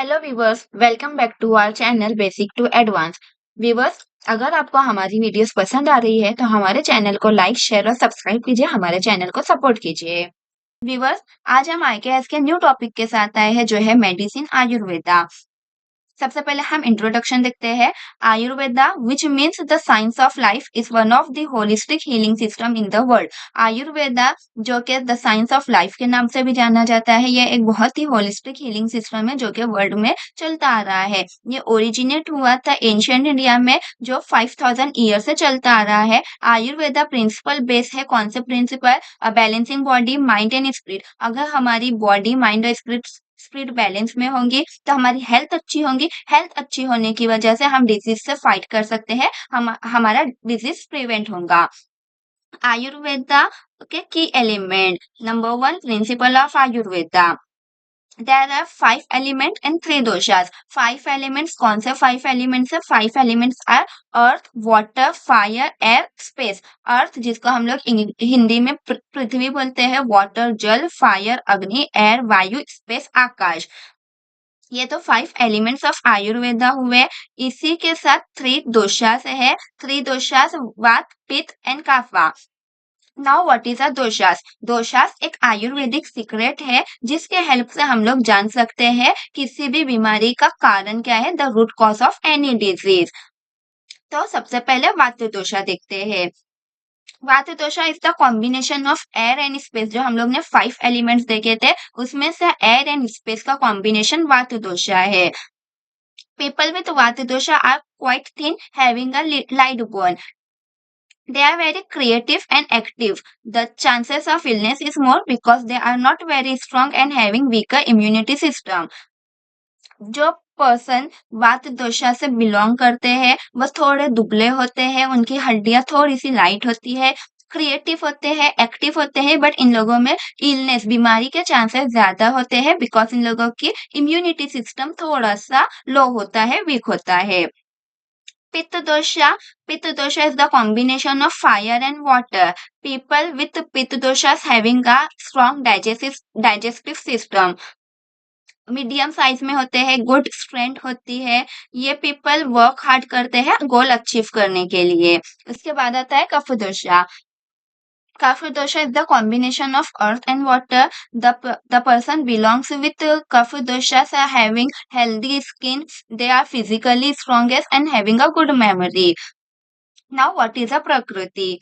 Hello viewers, welcome back to our channel basic to advance. Viewers, अगर आपको हमारी videos पसंद आ रही है तो हमारे चैनल को लाइक, शेयर और सब्सक्राइब कीजिए, हमारे चैनल को सपोर्ट कीजिए। व्यूवर्स, आज हम आईकेएस के न्यू टॉपिक के साथ आए हैं जो है मेडिसिन आयुर्वेदा। सबसे पहले हम इंट्रोडक्शन देखते हैं। Ayurveda which means the science of life is one of the holistic healing system in the world. Ayurveda जो कि द साइंस ऑफ लाइफ के नाम से भी जाना जाता है, ये एक बहुत ही होलिस्टिक हीलिंग सिस्टम है जो कि वर्ल्ड में चलता आ रहा है। ये ओरिजिनेट हुआ था एंशियंट इंडिया में जो 5000 ईयर से चलता आ रहा है। आयुर्वेदा प्रिंसिपल बेस है, कौन से principle? Balancing body mind and spirit. अगर हमारी बॉडी माइंड और स्पिरिट बैलेंस में होंगी तो हमारी हेल्थ अच्छी होंगी। हेल्थ अच्छी होने की वजह से हम डिजीज से फाइट कर सकते हैं, हमारा डिजीज प्रिवेंट होगा। आयुर्वेदा के की element. Number one, principle of Ayurveda. There are 5 elements and 3 doshas. 5 elements, कौन से 5 elements है? 5 elements are earth, water, fire, air, space. अर्थ जिसको हम लोग हिंदी में पृथ्वी बोलते हैं, वाटर जल, फायर अग्नि, एयर वायु, स्पेस आकाश। ये तो 5 एलिमेंट्स ऑफ आयुर्वेदा हुए। इसी के साथ 3 दोषास है। 3 doshas vata, pitta and kapha. Now what is a doshas? Doshas एक आयुर्वेदिक सीक्रेट है जिसके हेल्प से हम लोग जान सकते हैं किसी भी बीमारी का कारण क्या है, the root cause of any disease. तो सबसे पहले वात दोषा देखते हैं। Vata dosha is the combination of air and space. जो हम लोग ने 5 एलिमेंट्स देखे थे उसमें से एयर एंड स्पेस का कॉम्बिनेशन वात दोषा है। People with Vata dosha are quite thin, having a light bone. They are very creative and active. The chances of illness is more because they are not very strong and having weaker immunity system. जो person वात दोषा से belong करते हैं वह थोड़े दुबले होते हैं, उनकी हड्डियां थोड़ी सी लाइट होती है, क्रिएटिव होते हैं, एक्टिव होते हैं, बट इन लोगों में इलनेस बीमारी के चांसेस ज्यादा होते हैं बिकॉज इन लोगों की इम्यूनिटी सिस्टम थोड़ा सा लो होता है, वीक होता है। पित्त दोषा। पित्त दोषा is the combination of fire and water. People with पित्त दोषा having a strong digestive system. Medium size में होते हैं, गुड स्ट्रेंथ होती है। ये पीपल वर्क हार्ड करते हैं गोल अचीव करने के लिए। उसके बाद आता है कफ दोषा। कफ दोषा is the combination of earth and water. The person belongs with cough doshas are having healthy skin. They are physically strongest and having a good memory. Now, what is a prakriti?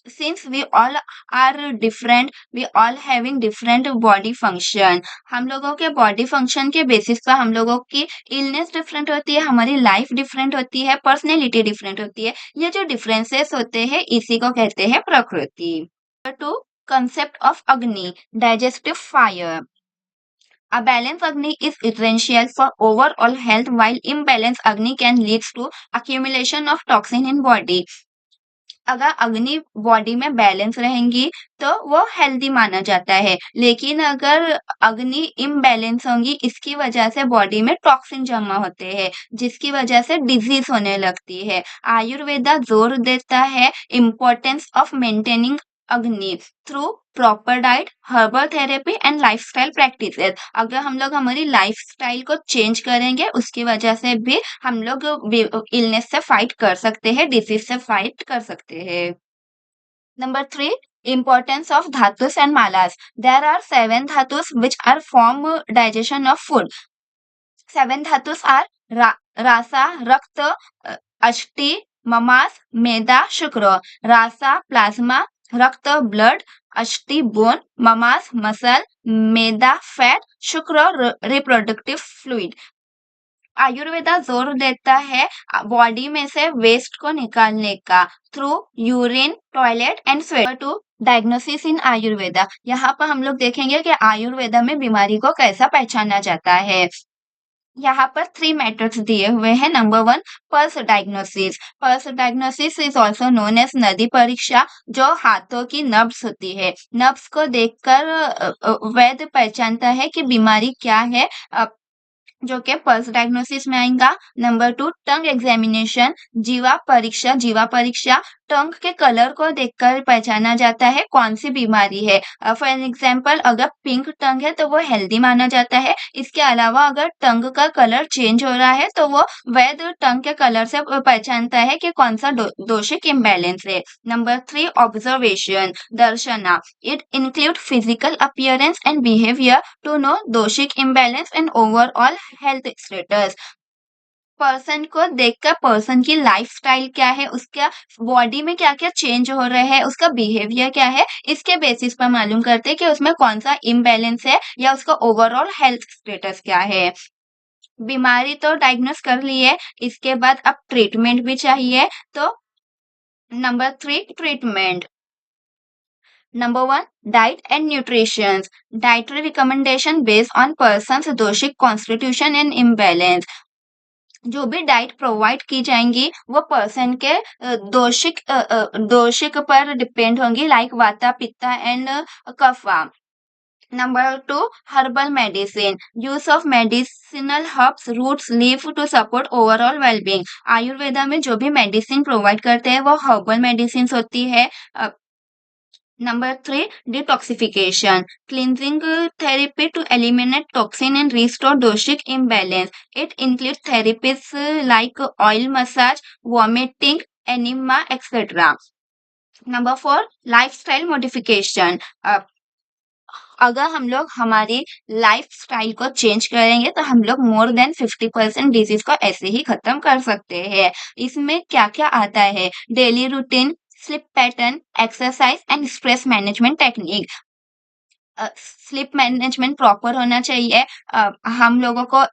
Since we all are different, we all having different body function. हम लोगों के body function के basis पर हम लोगों की illness different होती है, हमारी लाइफ डिफरेंट होती है, पर्सनैलिटी डिफरेंट होती है। ये जो डिफरेंसेस होते हैं इसी को कहते हैं प्रकृति। टू कंसेप्ट ऑफ अग्नि, digestive fire. A balanced Agni is essential for overall health, while imbalanced Agni can lead to accumulation of toxin in body. अगर अग्नि बॉडी में बैलेंस रहेंगी तो वो हेल्दी माना जाता है, लेकिन अगर अग्नि इम्बैलेंस होंगी इसकी वजह से बॉडी में टॉक्सिन जमा होते हैं जिसकी वजह से डिजीज होने लगती है। आयुर्वेदा जोर देता है इम्पोर्टेंस ऑफ मेंटेनिंग अग्नि through proper diet, herbal therapy and lifestyle practices. अगर हम लोग हमारी लाइफस्टाइल को चेंज करेंगे उसकी वजह से भी हम लोग इलनेस से फाइट कर सकते हैं, डिजीज से फाइट कर सकते हैं। Number 3, importance of dhatus and malas. There are 7 dhatus which are form digestion of food. 7 धातुस are रासा रक्त, अष्टि ममास, मेदा शुक्र। रासा प्लाज्मा, रक्त ब्लड, अष्टि बोन, ममास मसल, मेदा फैट, शुक्र रिप्रोडक्टिव फ्लूइड। आयुर्वेदा जोर देता है बॉडी में से वेस्ट को निकालने का through urine, toilet and sweat. Two diagnosis in Ayurveda. यहाँ पर हम लोग देखेंगे कि आयुर्वेदा में बीमारी को कैसा पहचाना जाता है। यहाँ पर 3 मेथड्स दिए हुए हैं। Number 1, pulse diagnosis. Pulse diagnosis is also known as नदी परीक्षा, जो हाथों की नब्स होती है। नब्स को देखकर वैद्य पहचानता है कि बीमारी क्या है, जो कि पल्स डायग्नोसिस में आएगा। नंबर 2, टंग एग्जामिनेशन, जीवा परीक्षा। जीवा परीक्षा टंग के कलर को देखकर पहचाना जाता है कौन सी बीमारी है। फॉर एग्जाम्पल अगर पिंक टंग है तो वो हेल्दी माना जाता है। इसके अलावा अगर टंग का कलर चेंज हो रहा है तो वो वैद्य टंग के कलर से पहचानता है कि कौन सा दोषिक इम्बैलेंस है। नंबर 3 ऑब्जर्वेशन दर्शना। It include physical appearance and behaviour to know doshic imbalance and overall health status. Person को देखकर पर्सन की लाइफस्टाइल क्या है, उसका बॉडी में क्या-क्या चेंज हो रहे हैं, उसका बिहेवियर क्या है, इसके बेसिस पर मालूम करते हैं कि उसमें कौन-सा इम्बैलेंस है या उसका ओवरऑल हेल्थ स्टेटस क्या है। बीमारी तो डायग्नोस कर ली है, इसके बाद अब ट्रीटमेंट भी चाहिए, तो number 3 treatment. Number 1 diet and nutrition. Dietary recommendation based on person's doshic constitution and imbalance. जो भी डाइट प्रोवाइड की जाएँगी, वो पर्सन के दोषिक पर डिपेंड होंगी like vata, pitta and kapha. Number 2 herbal medicine. Use of medicinal herbs, roots, leaf to support overall well-being. Ayurveda में जो भी मेडिसिन प्रोवाइड करते हैं, वो हर्बल मेडिसिन्स होती है। Number 3 detoxification. Cleansing therapy to eliminate toxin and restore doshic imbalance. It includes therapies like oil massage, vomiting, enema, etc. Number 4 lifestyle modification. अगर हम लोग हमारी लाइफस्टाइल को चेंज करेंगे तो हम लोग मोर देन 50% डिजीज को ऐसे ही खत्म कर सकते हैं। इसमें क्या-क्या आता है? Daily routine, sleep pattern, exercise and stress management technique. Sleep management proper होना चाहिए। हम लोगों को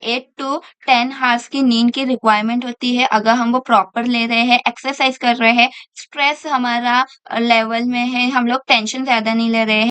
8 टू 10 हार्स की नींद की रिक्वायरमेंट होती है। अगर हम वो प्रॉपर ले रहे हैं, एक्सरसाइज कर रहे हैं, स्ट्रेस हमारा लेवल में है, हम लोग टेंशन ज़्यादा नहीं ले रहे हैं।